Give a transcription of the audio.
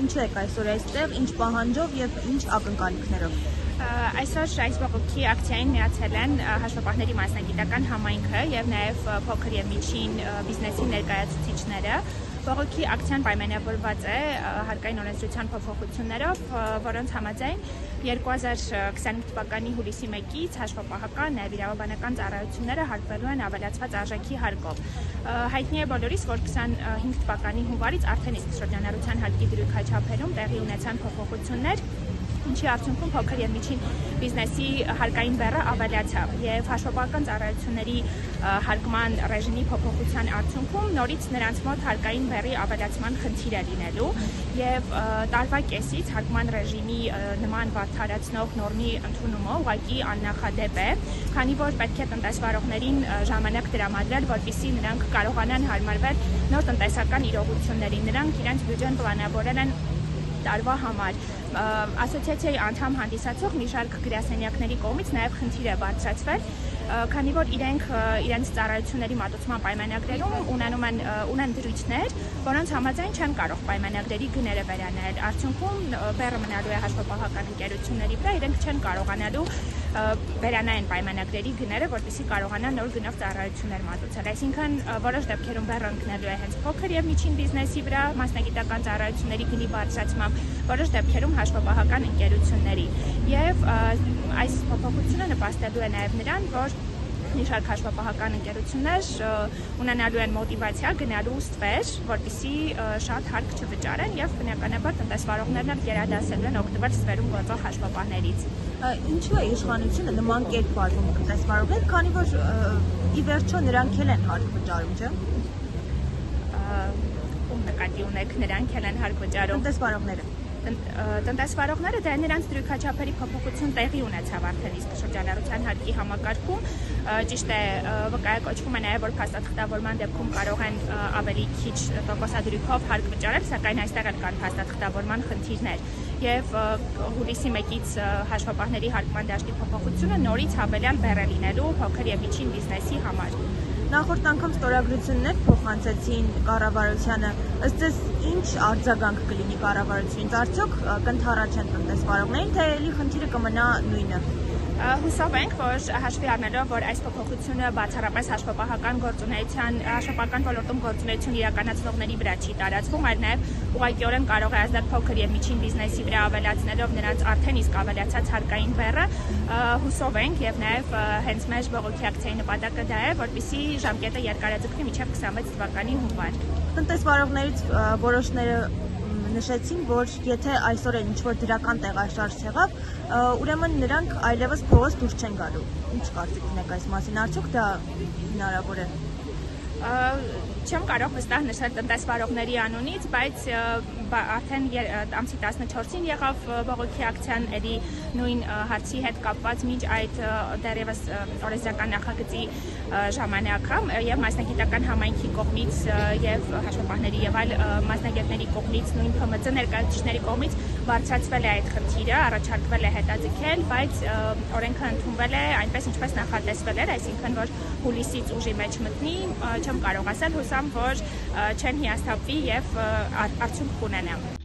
ինչու եք այսօր այստեղ, ինչ պահանջով եւ ինչ ակնկալիքներով։ Այսօր այս բողոքի ակցիային միացել են հաշվապահների մասնագիտական համայնքը եւ նաեւ փոքր եւ միջին բիզնեսի ներկայացուցիչները։ Բողոքի ակցիան պայմանավորված է հարկային օրենսդրության փոփոխություններով, որոնց համաձայն 2025 թվականի հուլիսի 1-ից հաշվապահական նաեւ իրավաբանական ծառայությունները հարկվելու են ավելացված արժեքի հարկով։ Հայտնի է բոլորիս, որ 25 թվականի հունվարից արդեն իսկ շրջանառության հարկի դրույքաչափերում տեղի ունեցան փոփոխություններ, ինչի արդյունքում փոքր եւ միջին բիզնեսի հարկային բեռը ավելացավ եւ հաշվապահական ծառայությունների հարկման ռեժիմի փոփոխության արդյունքում նորից նրանց մոտ հարկային բեռի ավելացման խնդիր է լինելու եւ տարվա կեսից հարկման ռեժիմի նման վատթարացնող նորմի ընդունումը ուղղակի աննախադեպ է, քանի որ պետք է տնտեսվարողներին ժամանակ տրամադրել, որպեսզի նրանք կարողանան հարմարվել նոր տնտեսական իրողություններին։ Նրանք իրենց բյուջեն պլանավորել են տարվա համար։ Ասոցիացիայի անդամ հանդիսացող մի շարք գրասենյակների կողմից նաև խնդիր է բարձրացվել, քանի որ իրենց ծառայությունների մատուցման պայմանագրերում ունեն դրույթներ, որոնց համաձայն չեն կարող պայմանագրերի գները վերանել։ Արդյունքում բեռը մնալու է հաշվապահական ընկերությունների վրա, իրենք չեն կարողանալու վերանային պայմանագրերի գները, որպեսզի կարողանան նոր գնով ծառայություններ մատուցել։ Այսինքն որոշ դեպքերում բեռը ընկնելու է հենց փոքր եւ միջին բիզնեսի վրա մասնագիտական ծառայությունների գնի բարձրացմամբ, որոշ դեպքերում հաշվապահական ընկերությունների։ Եվ այս փոփոխությունը նպաստելու է նաեւ նրան, որ մի շարք հաշվապահական ընկերություններ ունենալու են մոտիվացիա գնալու ստվեր, որպեսզի շատ հարկ չվճարեն եւ բնականաբար տնտեսվարողներն գերադասելու են օգտվել ստվերում գործող հաշվապահներից։ Ինչու է իշխանությունը նման կերպ վարվում տնտեսվարողներ, քանի որ ի վերջո նրանք էլ են հարկ վճարում, չէ՞։ Ում նկատի ունեք նրանք էլ են հարկ վճարում։ Տնտեսվարողները։ Տնտեսվարողները դա նրանց դրույքաչափերի փոփոխություն տեղի ունեցավ արդեն իսկ շրջանառության հարկի համակարգում, ճիշտ է, վկայակոչվում է նաև որ փաստաթղթավորման դեպքում կարող են ավելի քիչ տոկոսադրույքով հարկ վճարել, սակայն այստեղ էլ կան փաստաթղթավորման խնդիրներ եւ հուլիսի 1-ից հաշվապահների հարկման դաշտի փոփոխությունը նորից հավելյալ բեռ է լինելու փոքր եւ միջին բիզնեսի համար։ Նախորդ անգամ ստորագրություններ փոխանցեցին կառավարությանը, ըստ ձեզ ինչ արձագանք կլինի կառավարությունից, արդյոք կընդառաջեն տնտեսվարողներին, թե էլի խնդիրը կմնա նույնը։ Հուսով ենք, որ հաշվի առնելով, որ այս փոփոխությունը բացառապես հաշվապահական ոլորտում գործունեություն իրականացնողների վրա չի տարածվում, այլ նաև ուղղակիորեն կարող է ազդել փոքր եւ միջին բիզնեսի վրա ավելացնելով նրանց արդեն իսկ ավելացած հարկային բեռը, հուսով ենք եւ նաև հենց մեր բողոքի ակցիայի նպատակը դա է, որպեսզի ժամկետը երկարաձգվի մինչեւ 26 թվականի հունվար։ Տնտեսվարողներից որոշները նշեցին, որ եթե այսօր էլ ինչ-որ դրական տեղաշարժ եղավ, ուրեմն նրանք այլևս փողոց դուրս չեն գալու։ Ինչ կարծիք ունեք այս մասին, արդյոք դա հնարավոր է։ Չեմ կարող վստահ նշել տնտեսվարողների անունից, բայց արդեն ամսի 14-ին եղավ բողոքի ակցիան, էլի նույն հարցի հետ կապված մինչ այդ դեռևս օրենսդրական նախագծի ժամանակ եւ մասնագիտական համայնքի կողմից եւ հաշվապահների եւ այլ մասնագետների կողմից, նույն ՓՄԾ ներկայացուցիչների կողմից բարձրացվել է այդ խնդիրը, առաջարկվել է հետաձգել, բայց օրենքը ընդունվել է այնպես ինչպես նախատեսվել էր, այսինքն որ հուլիսից ուժի մեջ մտնի, չեմ կարող ասել, հուսամ, որ չեն հիասթափվի եւ արդյունք կունենա։